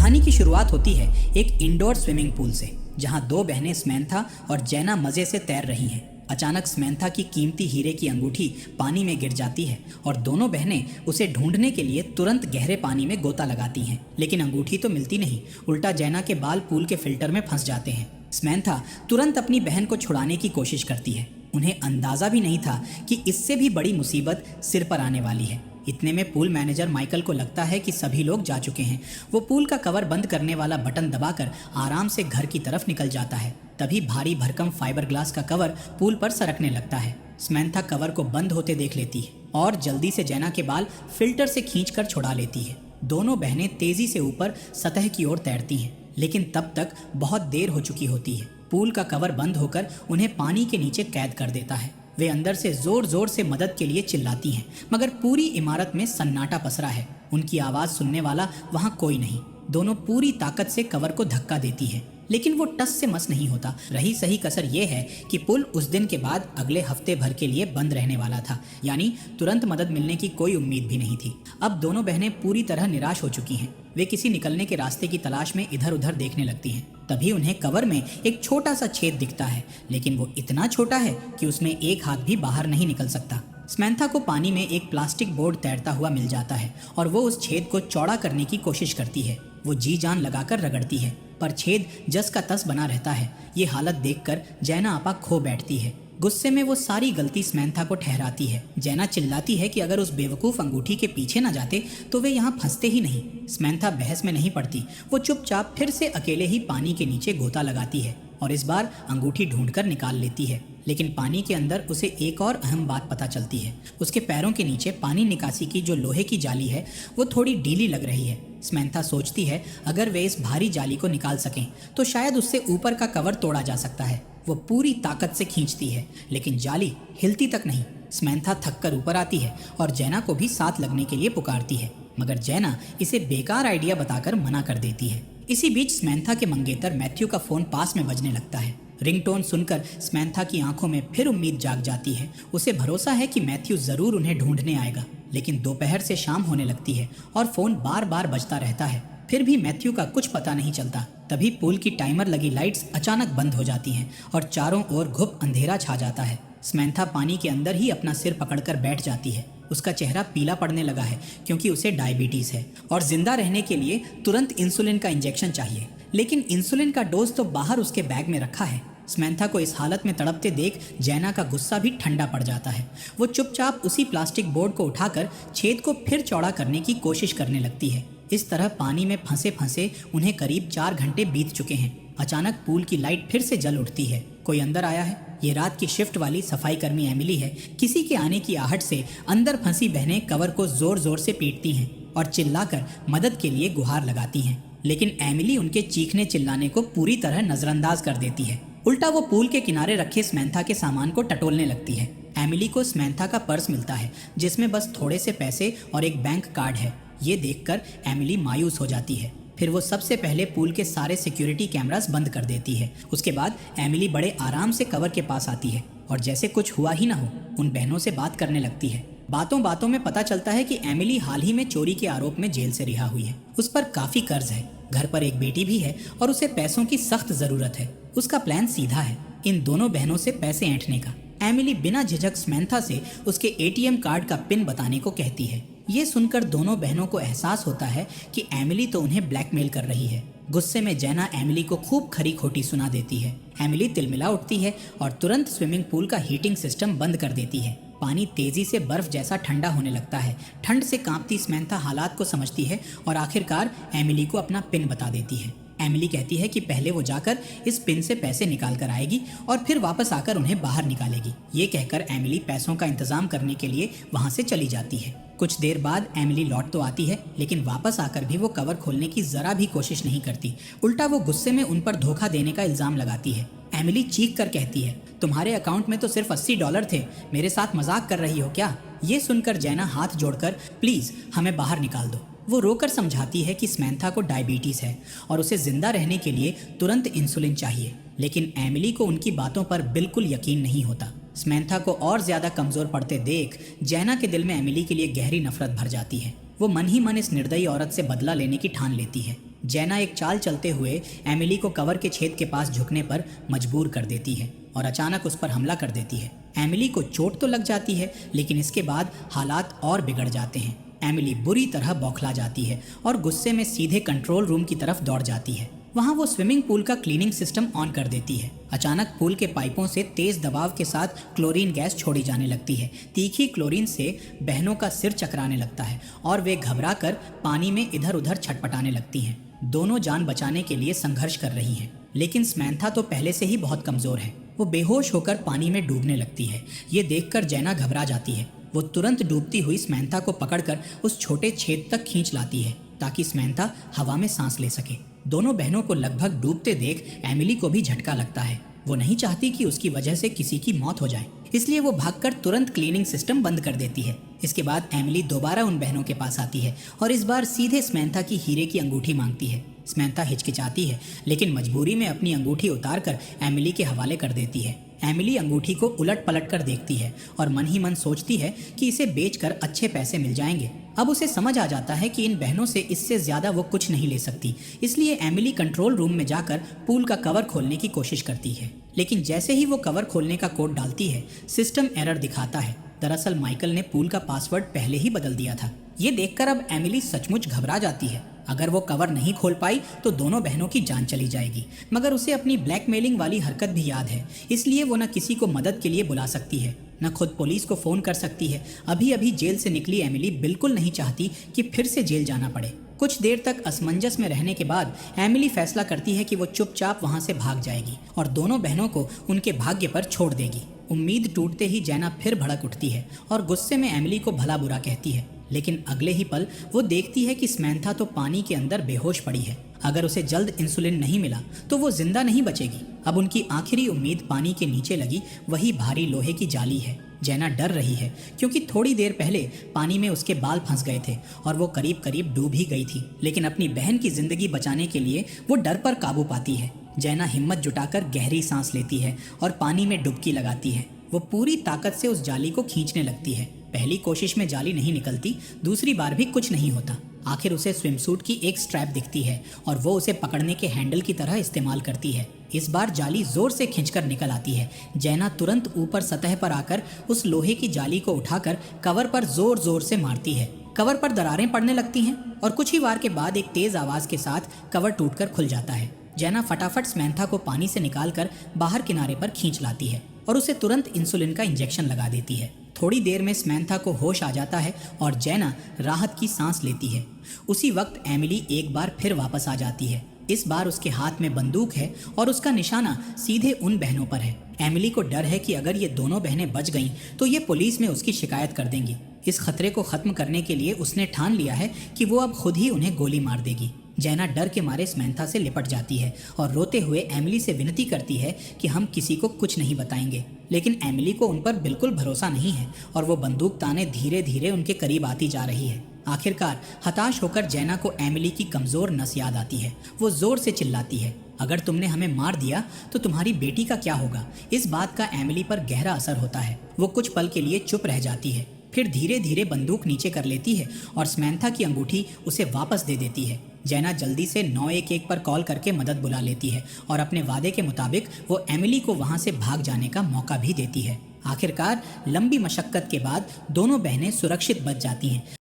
कहानी की शुरुआत होती है एक इंडोर स्विमिंग पूल से, जहां दो बहनें स्मैंथा और जैना मजे से तैर रही हैं। अचानक स्मैंथा की कीमती हीरे की अंगूठी पानी में गिर जाती है और दोनों बहनें उसे ढूंढने के लिए तुरंत गहरे पानी में गोता लगाती हैं, लेकिन अंगूठी तो मिलती नहीं। उल्टा जैना के बाल पूल के फिल्टर में फंस जाते हैं। स्मैंथा तुरंत अपनी बहन को छुड़ाने की कोशिश करती है। उन्हें अंदाजा भी नहीं था कि इससे भी बड़ी मुसीबत सिर पर आने वाली है। इतने में पूल मैनेजर माइकल को लगता है कि सभी लोग जा चुके हैं। वो पूल का कवर बंद करने वाला बटन दबाकर आराम से घर की तरफ निकल जाता है। तभी भारी भरकम फाइबर ग्लास का कवर पूल पर सरकने लगता है। स्मैंथा कवर को बंद होते देख लेती है और जल्दी से जैना के बाल फिल्टर से खींचकर छुड़ा लेती है। दोनों बहनें तेजी से ऊपर सतह की ओर तैरती हैं, लेकिन तब तक बहुत देर हो चुकी होती है। पूल का कवर बंद होकर उन्हें पानी के नीचे कैद कर देता है। वे अंदर से जोर जोर से मदद के लिए चिल्लाती हैं, मगर पूरी इमारत में सन्नाटा पसरा है। उनकी आवाज सुनने वाला वहां कोई नहीं। दोनों पूरी ताकत से कवर को धक्का देती है, लेकिन वो टस से मस नहीं होता। रही सही कसर ये है कि पुल उस दिन के बाद अगले हफ्ते भर के लिए बंद रहने वाला था, यानी तुरंत मदद मिलने की कोई उम्मीद भी नहीं थी। अब दोनों बहनें पूरी तरह निराश हो चुकी हैं। वे किसी निकलने के रास्ते की तलाश में इधर उधर देखने लगती हैं। तभी उन्हें कवर में एक छोटा सा छेद दिखता है, लेकिन वो इतना छोटा है कि उसमें एक हाथ भी बाहर नहीं निकल सकता। स्मैंथा को पानी में एक प्लास्टिक बोर्ड तैरता हुआ मिल जाता है और वो उस छेद को चौड़ा करने की कोशिश करती है। वो जी जान लगाकर रगड़ती है, पर छेद जस का तस बना रहता है। ये हालत देखकर जैना आपा खो बैठती है। गुस्से में वो सारी गलती स्मैंथा को ठहराती है। जैना चिल्लाती है कि अगर उस बेवकूफ़ अंगूठी के पीछे न जाते तो वे यहाँ फंसते ही नहीं। स्मैंथा बहस में नहीं पड़ती। वो चुपचाप फिर से अकेले ही पानी के नीचे गोता लगाती है और इस बार अंगूठी ढूंढकर निकाल लेती है। लेकिन पानी के अंदर उसे एक और अहम बात पता चलती है। उसके पैरों के नीचे पानी निकासी की जो लोहे की जाली है वो थोड़ी ढीली लग रही है। स्मैंथा सोचती है अगर वे इस भारी जाली को निकाल सकें तो शायद उससे ऊपर का कवर तोड़ा जा सकता है। वो पूरी ताकत से खींचती है, लेकिन जाली हिलती तक नहीं। स्मैंथा थक कर ऊपर आती है और जैना को भी साथ लगने के लिए पुकारती है, मगर जैना इसे बेकार आइडिया बताकर मना कर देती है। इसी बीच स्मैंथा के मंगेतर मैथ्यू का फोन पास में बजने लगता है। रिंगटोन सुनकर स्मैंथा की आंखों में फिर उम्मीद जाग जाती है। उसे भरोसा है कि मैथ्यू जरूर उन्हें ढूंढने आएगा, लेकिन दोपहर से शाम होने लगती है और फोन बार बार बजता रहता है। फिर भी मैथ्यू का कुछ पता नहीं चलता। तभी पूल की टाइमर लगी लाइट्स अचानक बंद हो जाती हैं और चारों ओर घुप अंधेरा छा जाता है। स्मैंथा पानी के अंदर ही अपना सिर पकड़कर बैठ जाती है। उसका चेहरा पीला पड़ने लगा है क्योंकि उसे डायबिटीज है और जिंदा रहने के लिए तुरंत इंसुलिन का इंजेक्शन चाहिए, लेकिन इंसुलिन का डोज तो बाहर उसके बैग में रखा है। स्मैंथा को इस हालत में तड़पते देख जैना का गुस्सा भी ठंडा पड़ जाता है। वो चुपचाप उसी प्लास्टिक बोर्ड को उठाकर छेद को फिर चौड़ा करने की कोशिश करने लगती है। इस तरह पानी में फंसे फंसे उन्हें करीब 4 घंटे बीत चुके हैं। अचानक पूल की लाइट फिर से जल उठती है। कोई अंदर आया है। ये रात की शिफ्ट वाली सफाई कर्मी एमिली है। किसी के आने की आहट से अंदर फंसी बहनें कवर को जोर जोर से पीटती हैं और चिल्लाकर मदद के लिए गुहार लगाती हैं, लेकिन एमिली उनके चीखने चिल्लाने को पूरी तरह नजरअंदाज कर देती है। उल्टा वो पूल के किनारे रखे स्मैंथा के सामान को टटोलने लगती है। एमिली को स्मैंथा का पर्स मिलता है जिसमें बस थोड़े से पैसे और एक बैंक कार्ड है। ये देखकर एमिली मायूस हो जाती है। फिर वो सबसे पहले पूल के सारे सिक्योरिटी कैमरास बंद कर देती है। उसके बाद एमिली बड़े आराम से कवर के पास आती है और जैसे कुछ हुआ ही ना हो उन बहनों से बात करने लगती है। बातों बातों में पता चलता है कि एमिली हाल ही में चोरी के आरोप में जेल से रिहा हुई है। उस पर काफी कर्ज है, घर पर एक बेटी भी है और उसे पैसों की सख्त जरूरत है। उसका प्लान सीधा है, इन दोनों बहनों से पैसे ऐंठने का। एमिली बिना झिझक स्मैंथा से उसके एटीएम कार्ड का पिन बताने को कहती है। ये सुनकर दोनों बहनों को एहसास होता है कि एमिली तो उन्हें ब्लैकमेल कर रही है। गुस्से में जैना एमिली को खूब खरी खोटी सुना देती है। एमिली तिलमिला उठती है और तुरंत स्विमिंग पूल का हीटिंग सिस्टम बंद कर देती है। पानी तेजी से बर्फ जैसा ठंडा होने लगता है। ठंड से कांपती स्मैंथा हालात को समझती है और आखिरकार एमिली को अपना पिन बता देती है। एमिली कहती है कि पहले वो जाकर इस पिन से पैसे निकाल कर आएगी और फिर वापस आकर उन्हें बाहर निकालेगी। ये कहकर एमिली पैसों का इंतजाम करने के लिए वहां से चली जाती है। कुछ देर बाद एमिली लौट तो आती है, लेकिन वापस आकर भी वो कवर खोलने की जरा भी कोशिश नहीं करती। उल्टा वो गुस्से में उन पर धोखा देने का इल्जाम लगाती है। एमिली चीख कर कहती है, तुम्हारे अकाउंट में तो सिर्फ $80 थे, मेरे साथ मजाक कर रही हो क्या? ये सुनकर जैना हाथ जोड़कर प्लीज हमें बाहर निकाल दो। वो रोकर समझाती है कि स्मैंथा को डायबिटीज है और उसे जिंदा रहने के लिए तुरंत इंसुलिन चाहिए, लेकिन एमिली को उनकी बातों पर बिल्कुल यकीन नहीं होता। स्मैंथा को और ज्यादा कमजोर पड़ते देख जैना के दिल में एमिली के लिए गहरी नफरत भर जाती है। वो मन ही मन इस निर्दयी औरत से बदला लेने की ठान लेती है। जैना एक चाल चलते हुए एमिली को कवर के छेद के पास झुकने पर मजबूर कर देती है और अचानक उस पर हमला कर देती है। एमिली को चोट तो लग जाती है, लेकिन इसके बाद हालात और बिगड़ जाते हैं। एमिली बुरी तरह बौखला जाती है और गुस्से में सीधे कंट्रोल रूम की तरफ दौड़ जाती है। वहाँ वो स्विमिंग पूल का क्लीनिंग सिस्टम ऑन कर देती है। अचानक पूल के पाइपों से तेज दबाव के साथ क्लोरीन गैस छोड़ी जाने लगती है। तीखी क्लोरीन से बहनों का सिर चकराने लगता है और वे घबरा कर पानी में इधर उधर छटपटाने लगती हैं। दोनों जान बचाने के लिए संघर्ष कर रही हैं, लेकिन स्मैंथा तो पहले से ही बहुत कमजोर है। वो बेहोश होकर पानी में डूबने लगती है। ये देखकर जैना घबरा जाती है। वो तुरंत डूबती हुई स्मैंथा को पकड़कर उस छोटे छेद तक खींच लाती है ताकि स्मैंथा हवा में सांस ले सके। दोनों बहनों को लगभग डूबते देख एमिली को भी झटका लगता है। वो नहीं चाहती कि उसकी वजह से किसी की मौत हो जाए, इसलिए वो भागकर तुरंत क्लीनिंग सिस्टम बंद कर देती है। इसके बाद एमिली दोबारा उन बहनों के पास आती है और इस बार सीधे स्मैंथा की हीरे की अंगूठी मांगती है। स्मैंथा हिचकिचाती है, लेकिन मजबूरी में अपनी अंगूठी उतारकर एमिली के हवाले कर देती है। एमिली अंगूठी को उलट पलट कर देखती है और मन ही मन सोचती है कि इसे बेचकर अच्छे पैसे मिल जाएंगे। अब उसे समझ आ जाता है कि इन बहनों से इससे ज्यादा वो कुछ नहीं ले सकती, इसलिए एमिली कंट्रोल रूम में जाकर पूल का कवर खोलने की कोशिश करती है। लेकिन जैसे ही वो कवर खोलने का कोड डालती है, सिस्टम एरर दिखाता है। दरअसल माइकल ने पूल का पासवर्ड पहले ही बदल दिया था। ये देखकर अब एमिली सचमुच घबरा जाती है। अगर वो कवर नहीं खोल पाई तो दोनों बहनों की जान चली जाएगी। मगर उसे अपनी ब्लैकमेलिंग वाली हरकत भी याद है, इसलिए वो न किसी को मदद के लिए बुला सकती है, न खुद पुलिस को फोन कर सकती है। अभी अभी जेल से निकली एमिली बिल्कुल नहीं चाहती कि फिर से जेल जाना पड़े। कुछ देर तक असमंजस में रहने के बाद एमिली फैसला करती है कि वो चुपचाप वहां से भाग जाएगी और दोनों बहनों को उनके भाग्य पर छोड़ देगी। उम्मीद टूटते ही जैना फिर भड़क उठती है और गुस्से में एमिली को भला बुरा कहती है, लेकिन अगले ही पल वो देखती है कि स्मैंथा तो पानी के अंदर बेहोश पड़ी है। अगर उसे जल्द इंसुलिन नहीं मिला तो वो जिंदा नहीं बचेगी। अब उनकी आखिरी उम्मीद पानी के नीचे लगी वही भारी लोहे की जाली है। जैना डर रही है क्योंकि थोड़ी देर पहले पानी में उसके बाल फंस गए थे और वो करीब करीब डूब ही गई थी, लेकिन अपनी बहन की जिंदगी बचाने के लिए वो डर पर काबू पाती है। जैना हिम्मत जुटाकर गहरी सांस लेती है और पानी में डुबकी लगाती है। वो पूरी ताकत से उस जाली को खींचने लगती है। पहली कोशिश में जाली नहीं निकलती, दूसरी बार भी कुछ नहीं होता। आखिर उसे स्विमसूट की एक स्ट्रैप दिखती है और वो उसे पकड़ने के हैंडल की तरह इस्तेमाल करती है। इस बार जाली जोर से खींचकर निकल आती है। जैना तुरंत ऊपर सतह पर आकर उस लोहे की जाली को उठाकर कवर पर जोर जोर से मारती है। कवर पर दरारें पड़ने लगती हैं और कुछ ही वार के बाद एक तेज आवाज के साथ कवर टूटकर खुल जाता है। जैना फटाफट स्मैंथा को पानी से निकालकर बाहर किनारे पर खींच लाती है और उसे तुरंत इंसुलिन का इंजेक्शन लगा देती है। थोड़ी देर में स्मैंथा को होश आ जाता है और जैना राहत की सांस लेती है। उसी वक्त एमिली एक बार फिर वापस आ जाती है। इस बार उसके हाथ में बंदूक है और उसका निशाना सीधे उन बहनों पर है। एमिली को डर है कि अगर ये दोनों बहनें बच गईं तो ये पुलिस में उसकी शिकायत कर देंगी। इस खतरे को खत्म करने के लिए उसने ठान लिया है कि वो अब खुद ही उन्हें गोली मार देगी। जैना डर के मारे स्मैंथा से लिपट जाती है और रोते हुए एमिली से विनती करती है कि हम किसी को कुछ नहीं बताएंगे, लेकिन एमिली को उन पर बिल्कुल भरोसा नहीं है और वो बंदूक ताने धीरे धीरे उनके करीब आती जा रही है। आखिरकार हताश होकर जैना को एमिली की कमजोर नस याद आती है। वो जोर से चिल्लाती है, अगर तुमने हमें मार दिया तो तुम्हारी बेटी का क्या होगा। इस बात का एमिली पर गहरा असर होता है। वो कुछ पल के लिए चुप रह जाती है, फिर धीरे धीरे बंदूक नीचे कर लेती है और स्मैंथा की अंगूठी उसे वापस दे देती है। जैना जल्दी से 911 पर कॉल करके मदद बुला लेती है और अपने वादे के मुताबिक वो एमिली को वहां से भाग जाने का मौका भी देती है। आखिरकार लंबी मशक्कत के बाद दोनों बहनें सुरक्षित बच जाती हैं।